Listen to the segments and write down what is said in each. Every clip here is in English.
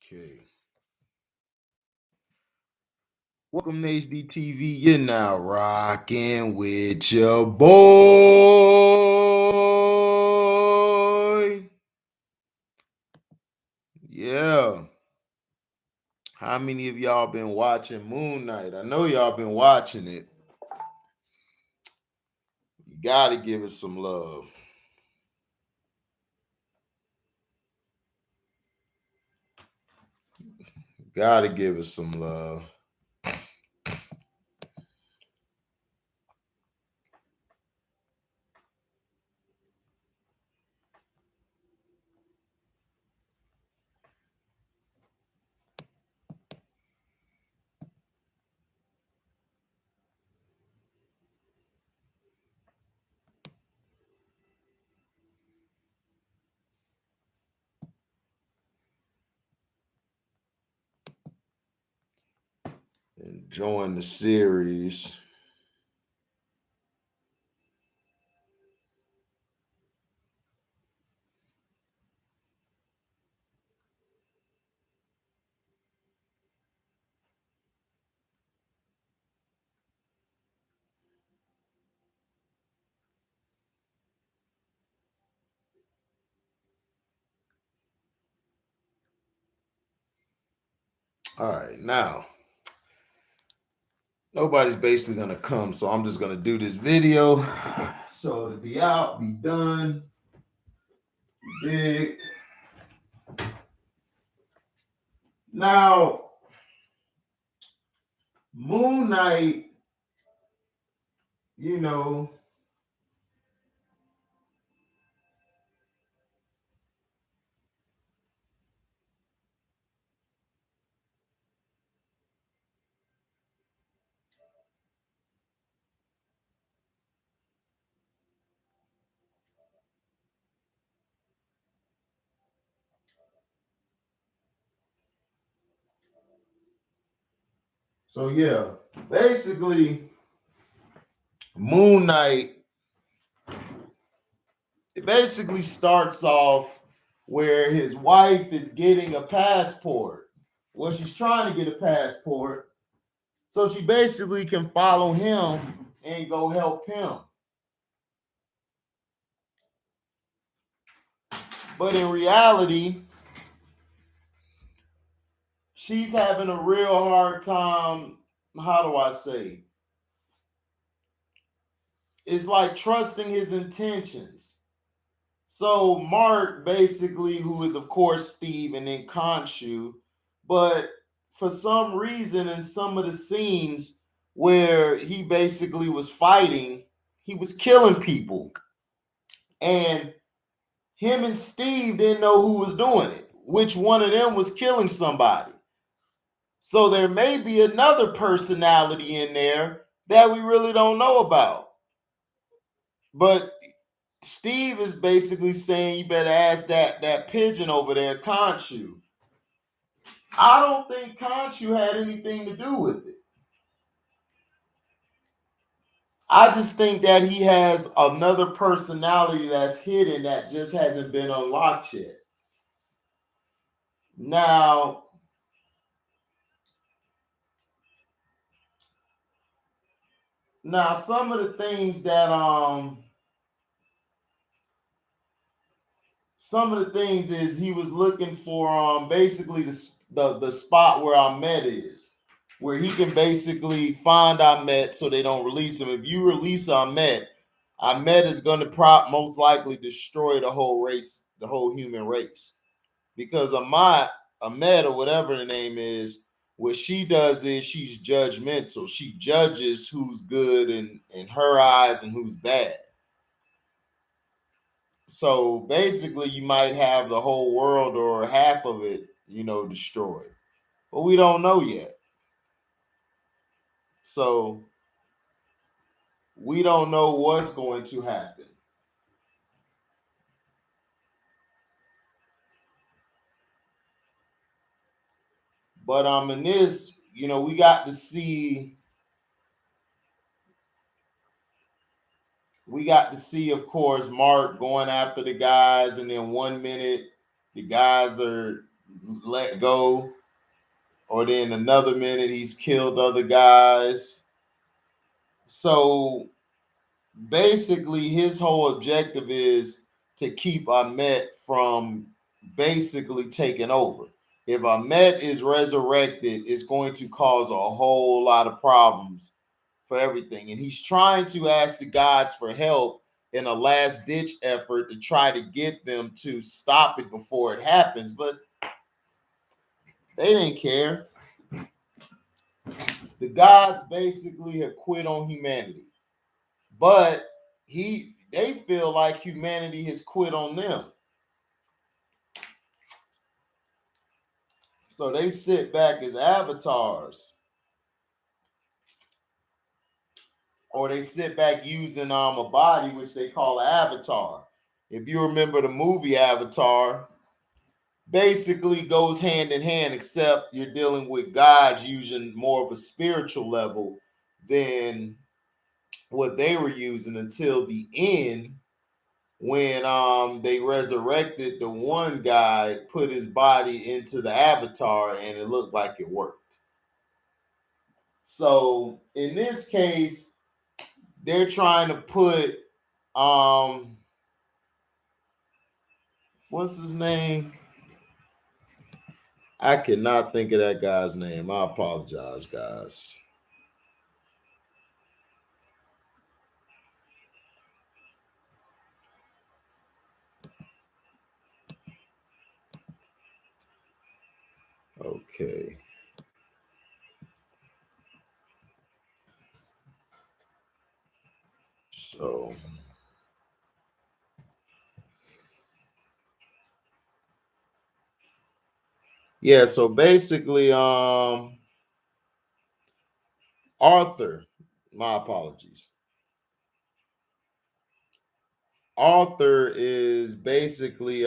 Okay. Welcome to HDTV. You're now rocking with your boy. Yeah. How many of y'all been watching Moon Knight? I know y'all been watching it. You gotta give it some love. Gotta give it some love. Enjoying the series. All right, now nobody's basically gonna come, so I'm just gonna do this video. So to be out, be done, big. Now, Moon Knight, you know, so yeah, basically, Moon Knight, it basically starts off where his wife is getting a passport. Well, she's trying to get a passport, so she basically can follow him and go help him. But in reality, she's having a real hard time. How do I say? It's like trusting his intentions. So Mark, basically, who is of course Steve and then Khonshu, but for some reason in some of the scenes where he basically was fighting, he was killing people. And him and Steve didn't know who was doing it, which one of them was killing somebody. So there may be another personality in there that we really don't know about. But Steve is basically saying you better ask that pigeon over there, Khonshu. I don't think Khonshu had anything to do with it. I just think that he has another personality that's hidden that just hasn't been unlocked yet. Now, now some of the things that some of the things is he was looking for basically the spot where Ahmed is, where he can basically find Ahmed so they don't release him. If you release Ahmed, Ahmed is going to most likely destroy the whole race, the whole human race, because Ahmed or whatever the name is, what she does is she's judgmental. She judges who's good in her eyes and who's bad. So basically, you might have the whole world or half of it, destroyed. But we don't know yet. So we don't know what's going to happen. But in this, we got to see of course, Mark going after the guys, and then 1 minute the guys are let go, or then another minute he's killed other guys. So basically, his whole objective is to keep Ahmet from basically taking over. If Ahmet is resurrected, it's going to cause a whole lot of problems for everything. And he's trying to ask the gods for help in a last ditch effort to try to get them to stop it before it happens. But they didn't care. The gods basically have quit on humanity. But they feel like humanity has quit on them. So they sit back as avatars, or they sit back using a body which they call an avatar. If you remember the movie Avatar, basically goes hand in hand, except you're dealing with gods using more of a spiritual level than what they were using until the end, when they resurrected the one guy, put his body into the avatar, and it looked like it worked. So in this case, they're trying to put what's his name? I cannot think of that guy's name. I apologize, guys. Okay. So yeah, so basically, Arthur, my apologies. Arthur is basically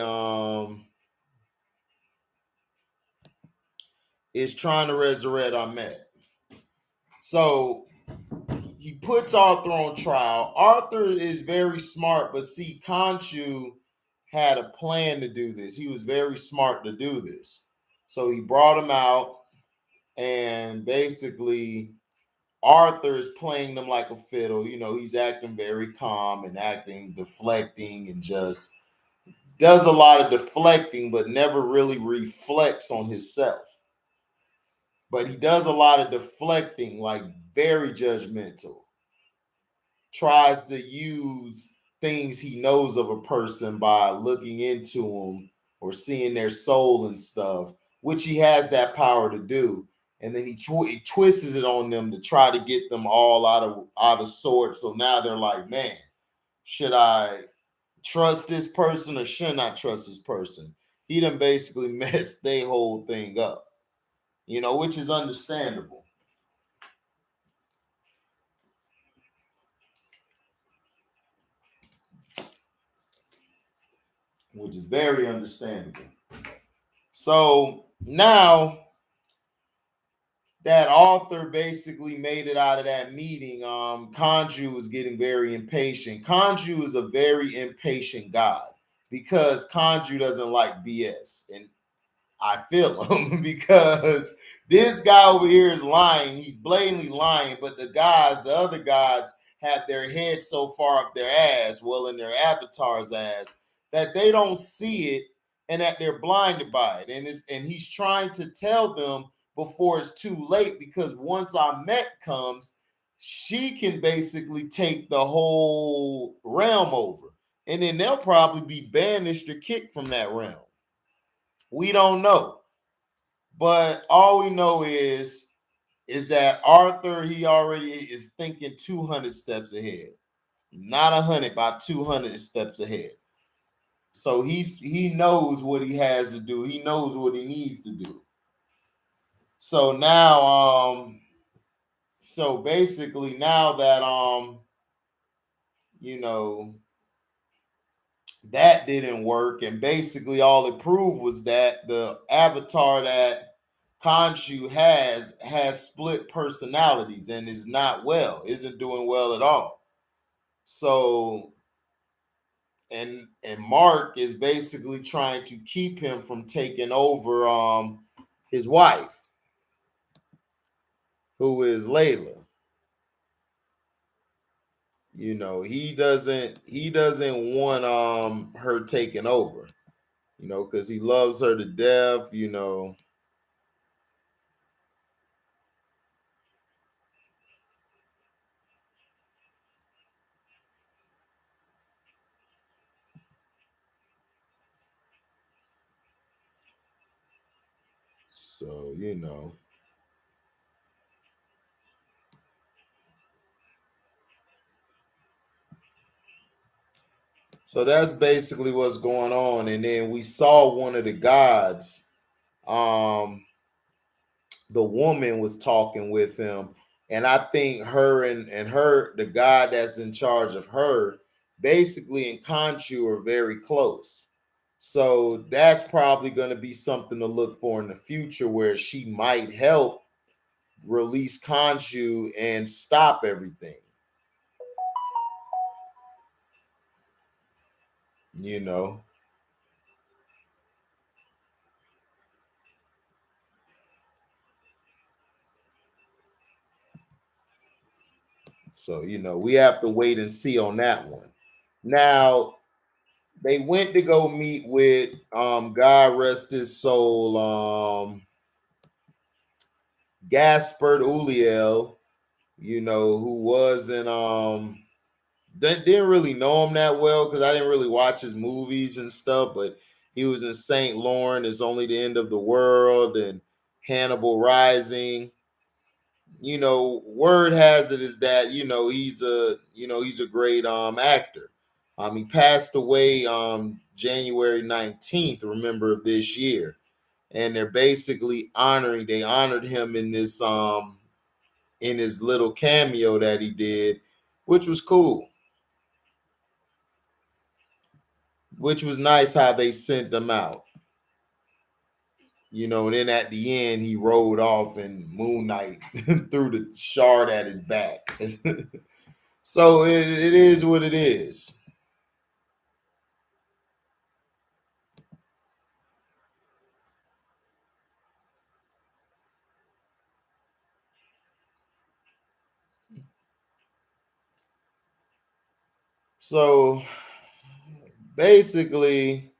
is trying to resurrect Ahmet. So he puts Arthur on trial. Arthur is very smart, but see, Khonshu had a plan to do this. He was very smart to do this. So he brought him out, and basically Arthur is playing them like a fiddle. You know, he's acting very calm and acting deflecting, and just does a lot of deflecting, but never really reflects on himself. But he does a lot of deflecting, like very judgmental. Tries to use things he knows of a person by looking into them or seeing their soul and stuff, which he has that power to do. And then he twists it on them to try to get them all out of sorts. So now they're like, man, should I trust this person or should I trust this person? He done basically messed their whole thing up, which is understandable. Which is very understandable. So now that Arthur basically made it out of that meeting, Khonshu was getting very impatient. Khonshu is a very impatient god because Khonshu doesn't like BS. And I feel him because this guy over here is lying. He's blatantly lying, but the other gods, have their heads so far up their ass, well, in their avatar's ass, that they don't see it and that they're blinded by it. And he's trying to tell them before it's too late, because once Ahmet comes, she can basically take the whole realm over. And then they'll probably be banished or kicked from that realm. We don't know. But all we know is that Arthur, he already is thinking 200 steps ahead. Not 100, about 200 steps ahead. So he knows what he has to do. He knows what he needs to do. So now so basically now that you know that didn't work, and basically all it proved was that the avatar that Khonshu has split personalities and is not well, isn't doing well at all. So and Mark is basically trying to keep him from taking over his wife, who is Layla. He doesn't want her taking over, because he loves her to death. So. So that's basically what's going on. And then we saw one of the gods. Um, the woman was talking with him, and I think her and her, the god that's in charge of her, basically in Khonshu are very close. So that's probably going to be something to look for in the future, where she might help release Khonshu and stop everything. You know. So we have to wait and see on that one. Now they went to go meet with God rest his soul, Gaspard Uliel, who was in didn't really know him that well because I didn't really watch his movies and stuff, but he was in Saint Laurent, It's Only the End of the World, and Hannibal Rising. Word has it is that he's a great actor. He passed away January 19th, remember, of this year. And they're basically they honored him in his little cameo that he did, which was cool. Which was nice how they sent them out. And then at the end he rode off in Moonlight through the shard at his back. So it is what it is. So basically,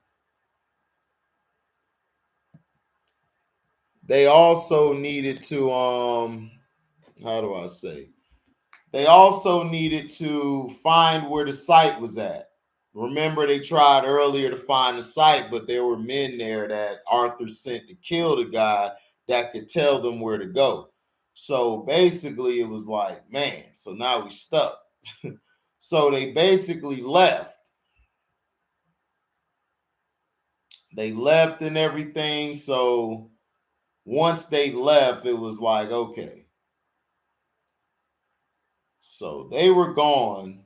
they also needed to how do I say? They also needed to find where the site was at. Remember, they tried earlier to find the site, but there were men there that Arthur sent to kill the guy that could tell them where to go. So basically, it was like, man, so now we stuck. So they basically left. They left and everything. So once they left, it was like, okay. So they were gone,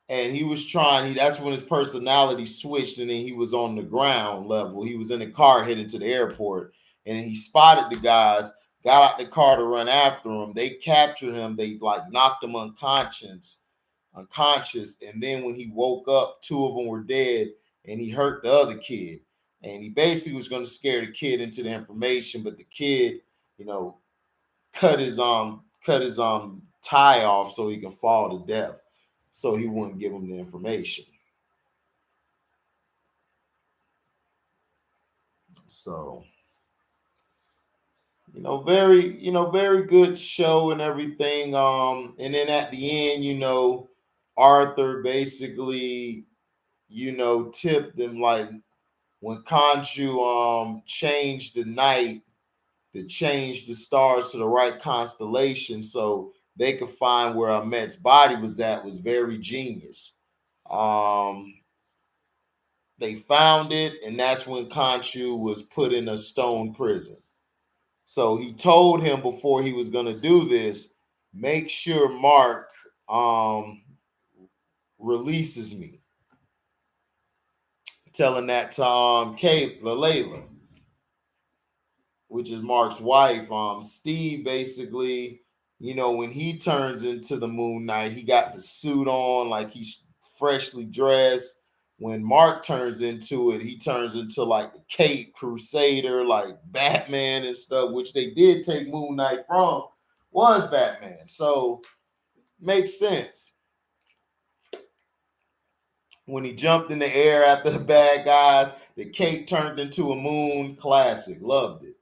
and he was trying. That's when his personality switched, and then he was on the ground level. He was in a car heading to the airport, and he spotted the guys. Got out the car to run after him. They captured him. They like knocked him unconscious, and then when he woke up, two of them were dead, and he hurt the other kid. And he basically was going to scare the kid into the information, but the kid, you know, cut his tie off so he can fall to death, so he wouldn't give him the information. So very good show and everything. And then at the end, Arthur basically tipped him, like, when Khonshu changed the night to change the stars to the right constellation so they could find where Ahmet's body was at, was very genius. Um, they found it, and that's when Khonshu was put in a stone prison. So he told him before he was going to do this, make sure Mark releases me. Telling that to Layla, which is Mark's wife. Steve basically, when he turns into the Moon Knight, he got the suit on, like he's freshly dressed. when Mark turns into it, he turns into like the Cape Crusader, like Batman and stuff, which they did take Moon Knight from, was Batman. So makes sense. When he jumped in the air after the bad guys, the cape turned into a moon. Classic. Loved it.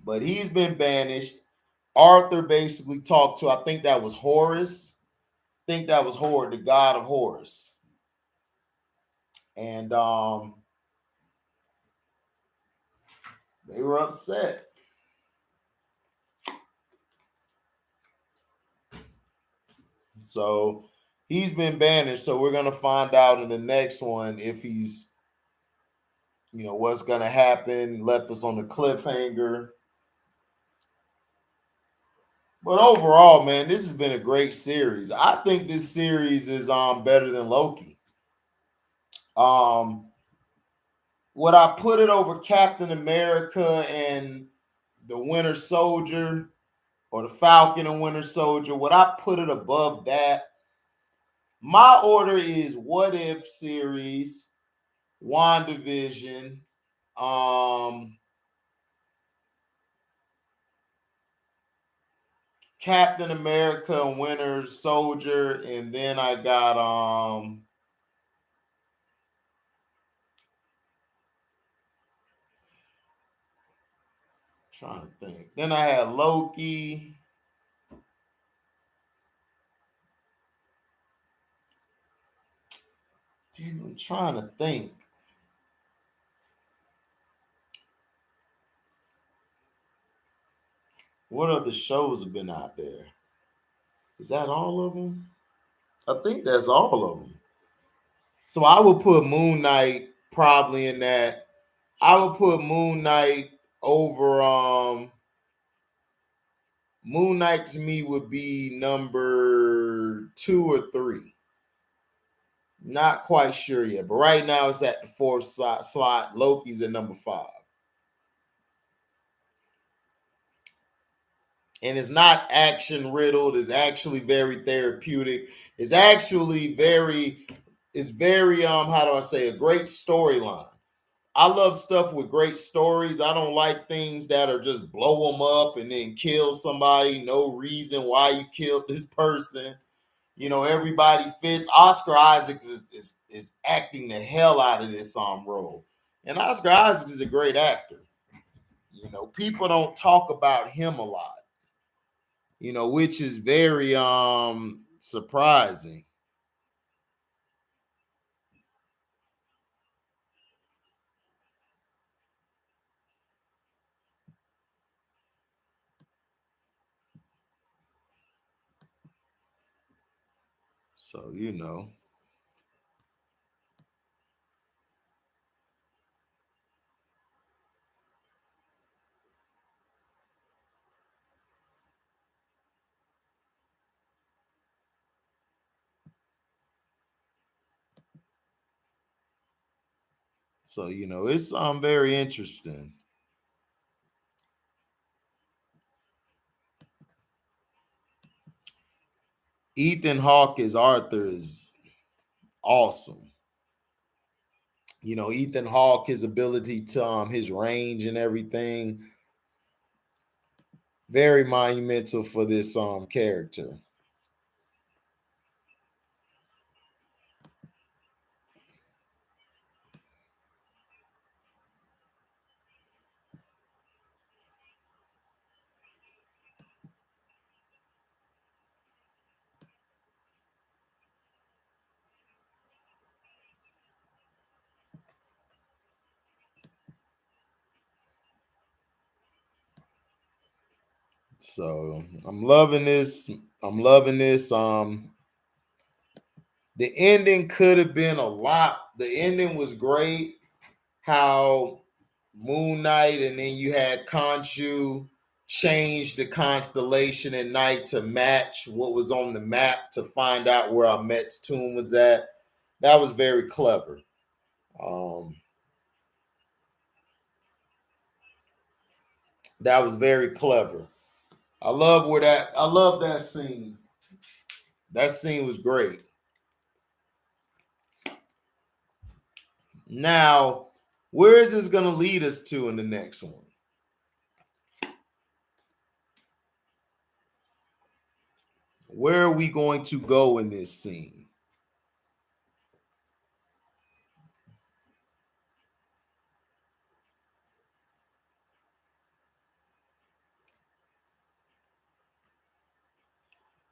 But he's been banished. Arthur basically talked to, I think that was Horus. I think that was Horus, the god of Horus. And they were upset. So he's been banished. So we're going to find out in the next one if he's, what's going to happen. Left us on the cliffhanger. But overall, man, this has been a great series. I think this series is better than Loki. Would I put it over Captain America and the Winter Soldier or the Falcon and Winter Soldier? Would I put it above that? My order is What If series, WandaVision, Captain America and Winter Soldier, and then I got trying to think. Then I had Loki. I'm trying to think. What other shows have been out there? Is that all of them? I think that's all of them. So I would put Moon Knight probably in that. I would put Moon Knight over Moon Knight to me would be number 2 or 3. Not quite sure yet, but right now it's at the fourth slot. Loki's at number 5. And it's not action riddled. It's actually very therapeutic. It's actually very how do I say, a great storyline. I love stuff with great stories. I don't like things that are just blow them up and then kill somebody, no reason why you killed this person. Everybody fits. Oscar Isaacs is acting the hell out of this role. And Oscar Isaacs is a great actor. People don't talk about him a lot, which is very surprising. So, it's very interesting. Ethan Hawke as Arthur is awesome. Ethan Hawke, his ability to his range and everything, very monumental for this character. So I'm loving this. I'm loving this. The ending could have been a lot. The ending was great. How Moon Knight and then you had Khonshu change the constellation at night to match what was on the map to find out where Ahmet's tomb was at. That was very clever. That was very clever. I love that scene. That scene was great. Now, where is this going to lead us to in the next one? Where are we going to go in this scene?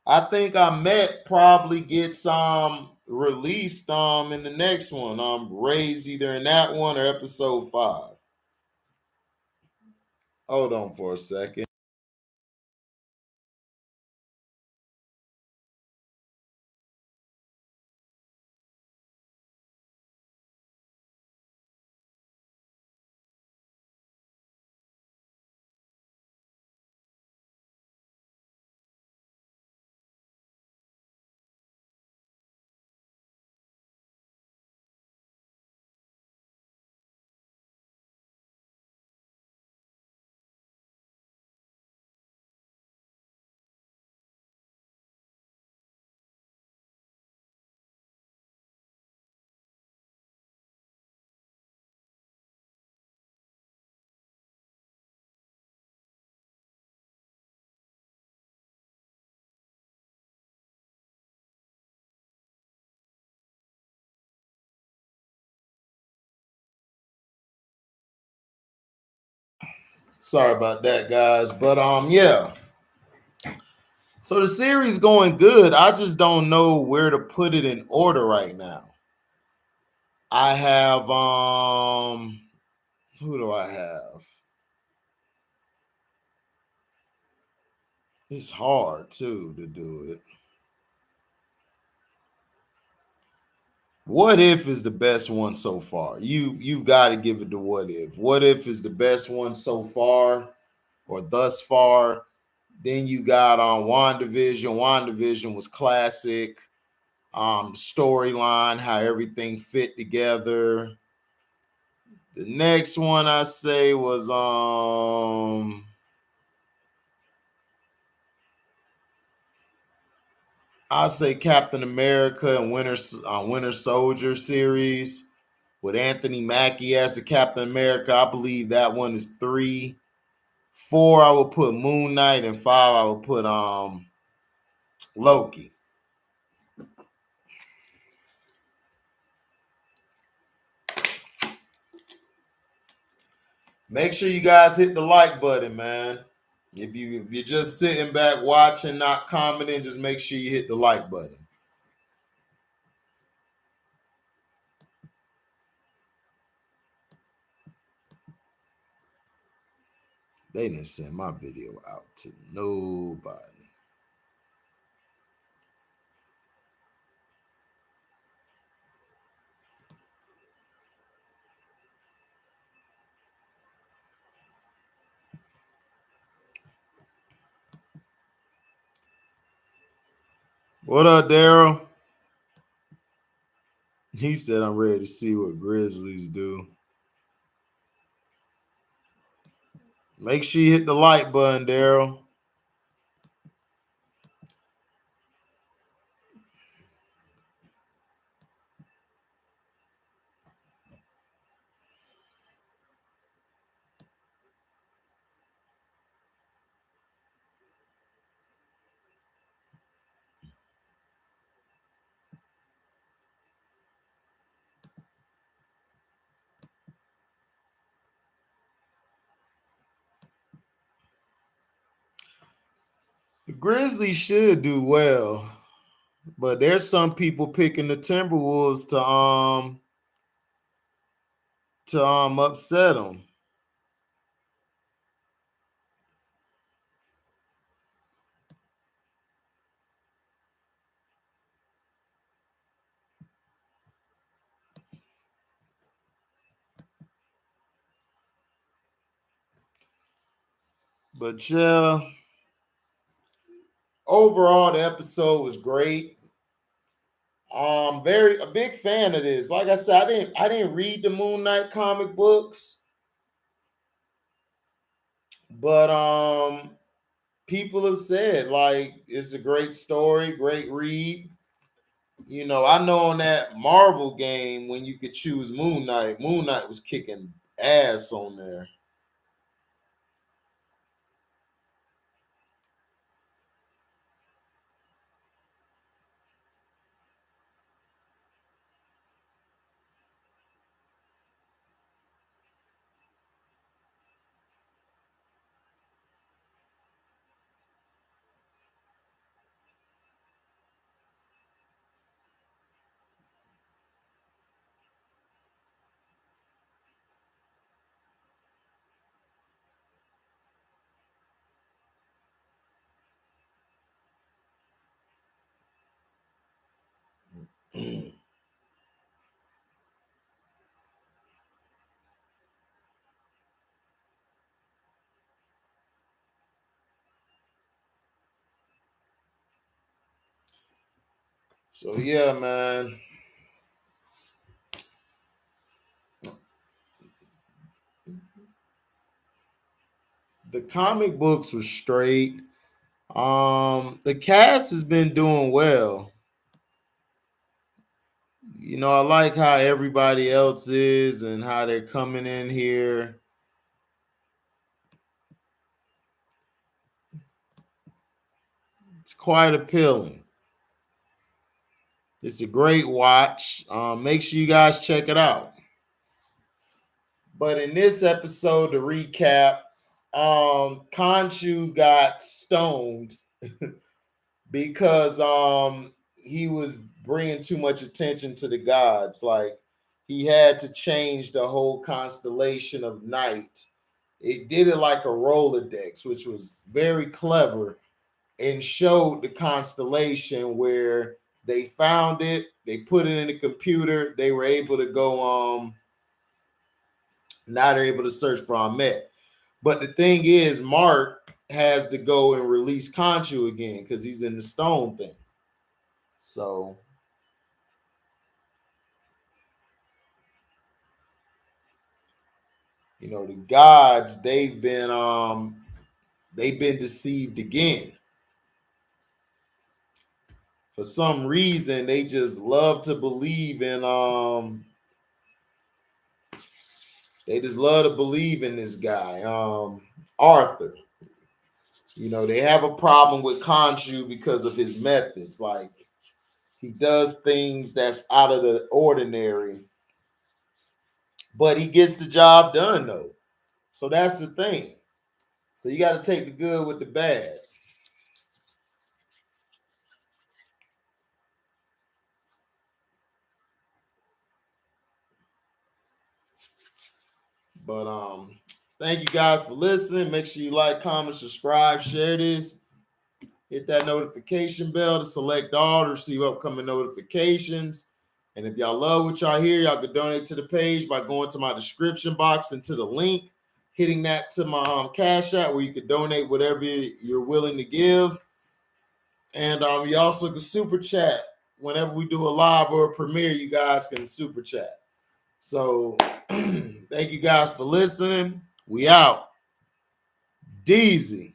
I think Ahmet probably gets released in the next one. Raised either in that one or episode 5. Hold on for a second. Sorry about that, guys. But yeah. So the series going good. I just don't know where to put it in order right now. I have who do I have? It's hard too to do it. What If is the best one so far. You've got to give it to What If. What If is the best one so far or thus far. Then you got on WandaVision. WandaVision was classic. Storyline, how everything fit together. The next one I say was I say Captain America and Winter Soldier series with Anthony Mackie as the Captain America. I believe that one is 3. 4 I would put Moon Knight, and 5 I would put Loki. Make sure you guys hit the like button, man. If you're just sitting back watching, not commenting, just make sure you hit the like button. They didn't send my video out to nobody. What up, Daryl? He said I'm ready to see what Grizzlies do. Make sure you hit the like button, Daryl. The Grizzlies should do well, but there's some people picking the Timberwolves to upset them. But yeah, overall the episode was great. Very a big fan of this. Like I said, I didn't read the Moon Knight comic books, but people have said like it's a great story, great read. I know on that Marvel game when you could choose Moon Knight was kicking ass on there. So yeah, man. The comic books were straight. The cast has been doing well. I like how everybody else is and how they're coming in here. It's quite appealing. It's a great watch. Make sure you guys check it out. But in this episode, to recap, Khonshu got stoned because he was bringing too much attention to the gods. Like he had to change the whole constellation of night. It did it like a Rolodex, which was very clever and showed the constellation where they found it, they put it in the computer, they were able to go now they're able to search for Ahmet. But the thing is, Mark has to go and release Khonshu again because he's in the stone thing. So the gods, they've been deceived again. For some reason, they just love to believe in they just love to believe in this guy, Arthur. They have a problem with Khonshu because of his methods. Like he does things that's out of the ordinary, but he gets the job done though. So that's the thing. So you got to take the good with the bad. But thank you guys for listening. Make sure you like, comment, subscribe, share this. Hit that notification bell to select all to receive upcoming notifications. And if y'all love what y'all hear, y'all can donate to the page by going to my description box and to the link, hitting that to my Cash App where you can donate whatever you're willing to give. And you also can super chat whenever we do a live or a premiere. You guys can super chat. So thank you guys for listening. We out. Deezy.